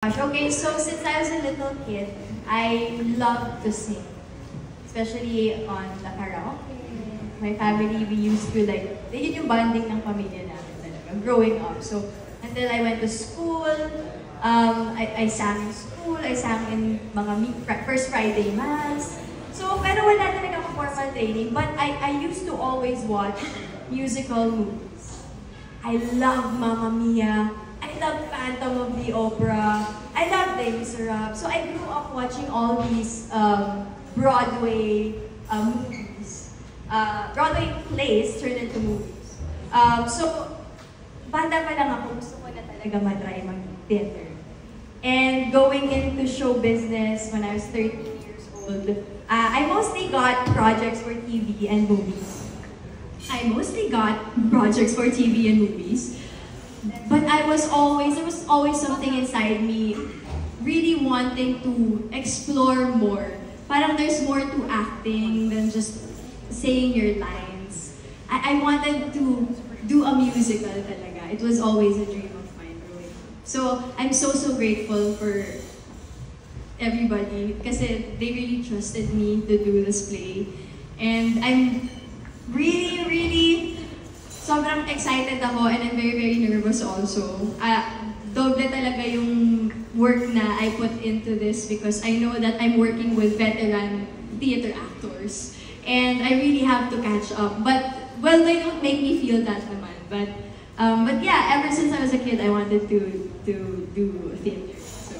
Okay, so since I was a little kid, I loved to sing, especially on the karaoke. My family, we used to yun yung bonding ng pamilya namin talaga, growing up. So, until I went to school, I sang in school, I sang in mga first Friday Mass. So, pero wala talaga akong formal training, but I used to always watch musical movies. I love Mamma Mia. I love Phantom of the Opera. I love Les Miserables. So I grew up watching all these Broadway movies. Broadway plays turned into movies. So, bata pa lang ako, gusto ko na talaga matry mag-theater. And going into show business when I was 13 years old, I mostly got projects for TV and movies. But there was always something inside me really wanting to explore more. Parang there's more to acting than just saying your lines. I wanted to do a musical talaga. It was always a dream of mine growing up. So I'm so grateful for everybody kasi they really trusted me to do this play. And I'm really sobrang excited ako and I'm very nervous also. Doble talaga yung work na I put into this because I know that I'm working with veteran theater actors. And I really have to catch up. But, well, they don't make me feel that naman. But yeah, ever since I was a kid, I wanted to do theater. So,